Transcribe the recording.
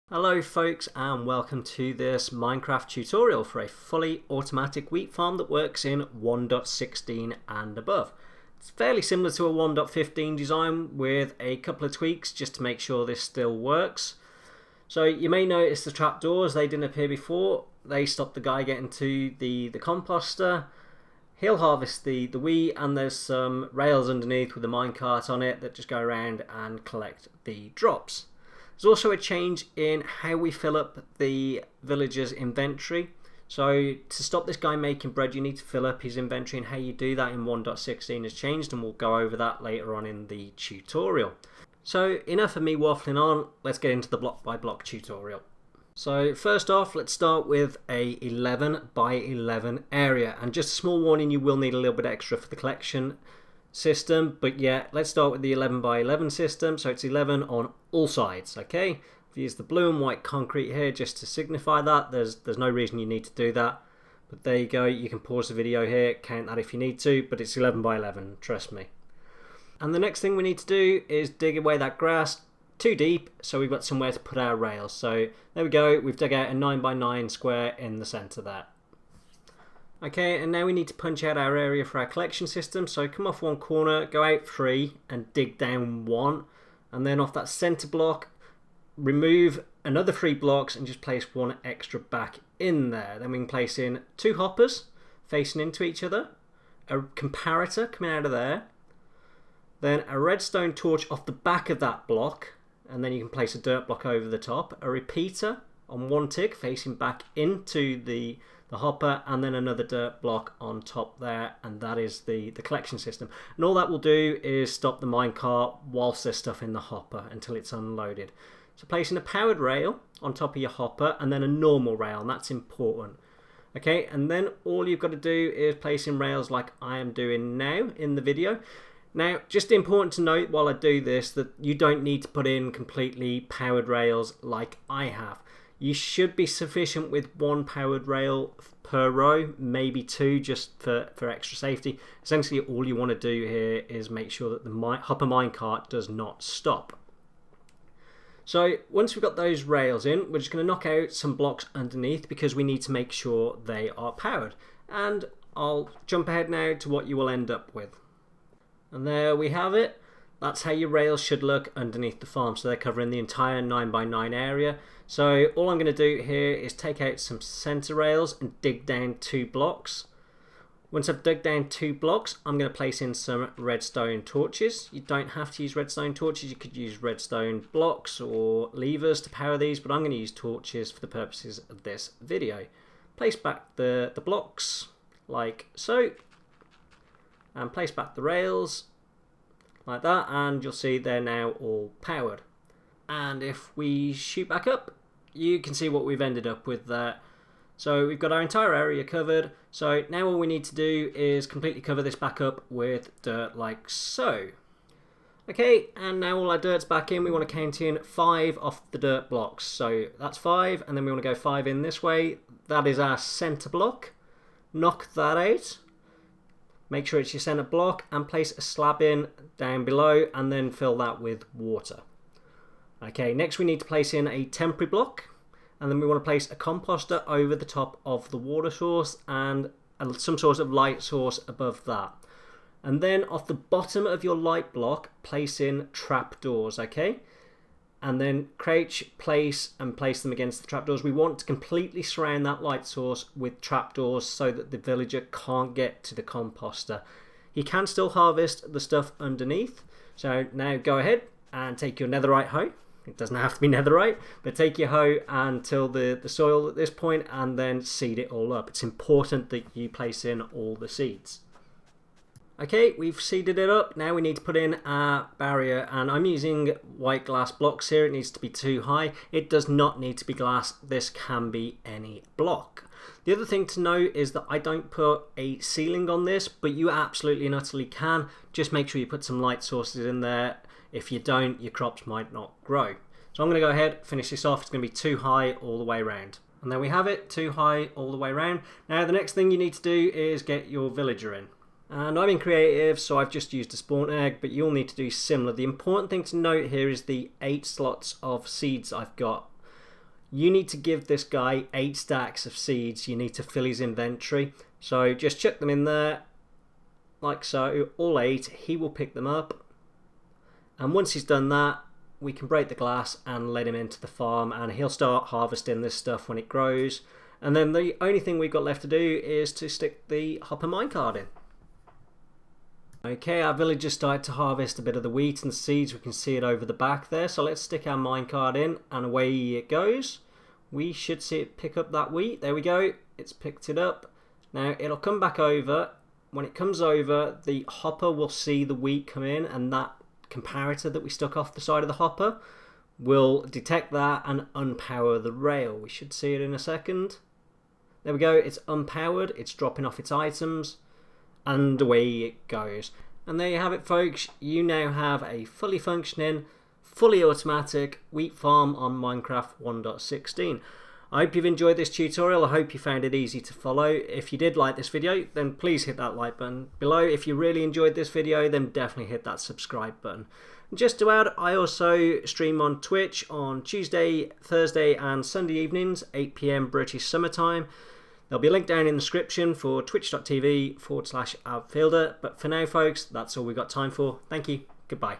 Hello folks, and welcome to this Minecraft tutorial for a fully automatic wheat farm that works in 1.16 and above. It's fairly similar to a 1.15 design with a couple of tweaks just to make sure this still works. So you may notice the trapdoors, they didn't appear before. They stop the guy getting to the composter. He'll harvest the wheat, and there's some rails underneath with a minecart on it that just go around and collect the drops. There's also a change in how we fill up the villager's inventory. So to stop this guy making bread, you need to fill up his inventory, and how you do that in 1.16 has changed, and we'll go over that later on in the tutorial. So enough of me waffling on, let's get into the block by block tutorial. So first off, let's start with a 11 by 11 area, and just a small warning, you will need a little bit extra for the collection system, but yeah, let's start with the 11 by 11 system. So it's 11 on all sides. Okay, we use the blue and white concrete here just to signify that. There's no reason you need to do that, but there you go. You can pause the video here, count that if you need to, but it's 11 by 11, trust me. And the next thing we need to do is dig away that grass too deep, so we've got somewhere to put our rails. So there we go, we've dug out a 9 by 9 square in the center there. Okay, and now we need to punch out our area for our collection system. So come off one corner, go out 3 and dig down 1, and then off that center block remove another 3 blocks and just place 1 extra back in there. Then we can place in 2 hoppers facing into each other, a comparator coming out of there, then a redstone torch off the back of that block, and then you can place a dirt block over the top, a repeater on 1 tick facing back into the hopper, and then another dirt block on top there, and that is the collection system. And all that will do is stop the minecart whilst there's stuff in the hopper until it's unloaded. So placing a powered rail on top of your hopper and then a normal rail, and that's important. Okay, and then all you've got to do is place in rails like I am doing now in the video. Now, just important to note while I do this that you don't need to put in completely powered rails like I have. You should be sufficient with 1 powered rail per row, maybe 2 just for extra safety. Essentially all you want to do here is make sure that the hopper minecart does not stop. So once we've got those rails in, we're just going to knock out some blocks underneath because we need to make sure they are powered. And I'll jump ahead now to what you will end up with. And there we have it. That's how your rails should look underneath the farm. So they're covering the entire 9 by 9 area. So all I'm going to do here is take out some center rails and dig down 2 blocks. Once I've dug down 2 blocks, I'm going to place in some redstone torches. You don't have to use redstone torches. You could use redstone blocks or levers to power these, but I'm going to use torches for the purposes of this video. Place back the blocks like so, and place back the rails like that, and you'll see they're now all powered. And if we shoot back up, you can see what we've ended up with there. So we've got our entire area covered. So now all we need to do is completely cover this back up with dirt like so. Okay, and now all our dirt's back in. We want to count in 5 off the dirt blocks. So that's 5, and then we want to go 5 in this way. That is our center block. Knock that out. Make sure it's your center block and place a slab in down below and then fill that with water. Okay, next we need to place in a temporary block, and then we want to place a composter over the top of the water source and some sort of light source above that. And then off the bottom of your light block, place in trapdoors, okay? And then crouch, place them against the trapdoors. We want to completely surround that light source with trapdoors so that the villager can't get to the composter. He can still harvest the stuff underneath. So now go ahead and take your netherite hoe. It doesn't have to be netherite, but take your hoe and till the soil at this point, and then seed it all up. It's important that you place in all the seeds. Okay, we've seeded it up. Now we need to put in our barrier, and I'm using white glass blocks here. It needs to be 2 high. It does not need to be glass. This can be any block. The other thing to note is that I don't put a ceiling on this, but you absolutely and utterly can. Just make sure you put some light sources in there. If you don't, your crops might not grow. So I'm going to go ahead, finish this off. It's going to be 2 high all the way around. And there we have it, 2 high all the way around. Now the next thing you need to do is get your villager in. And I'm in creative, so I've just used a spawn egg, but you'll need to do similar. The important thing to note here is the 8 slots of seeds I've got. you need to give this guy 8 stacks of seeds. You need to fill his inventory. So just chuck them in there, like so, all 8. He will pick them up. And once he's done that, we can break the glass and let him into the farm, and he'll start harvesting this stuff when it grows. And then the only thing we've got left to do is to stick the hopper minecart in. Okay, our villagers started to harvest a bit of the wheat and seeds. We can see it over the back there. So let's stick our minecart in, and away it goes. We should see it pick up that wheat. There we go. It's picked it up. Now it'll come back over. When it comes over, the hopper will see the wheat come in, and that comparator that we stuck off the side of the hopper will detect that and unpower the rail. We should see it in a second. There we go. It's unpowered. It's dropping off its items. And away it goes. And there you have it, folks. You now have a fully functioning, fully automatic wheat farm on Minecraft 1.16. I hope you've enjoyed this tutorial. I hope you found it easy to follow. If you did like this video, then please hit that like button below. If you really enjoyed this video, then definitely hit that subscribe button. And just to add, I also stream on Twitch on Tuesday, Thursday and Sunday evenings, 8 PM British Summer Time. There'll be a link down in the description for twitch.tv/outfielder. But for now, folks, that's all we've got time for. Thank you. Goodbye.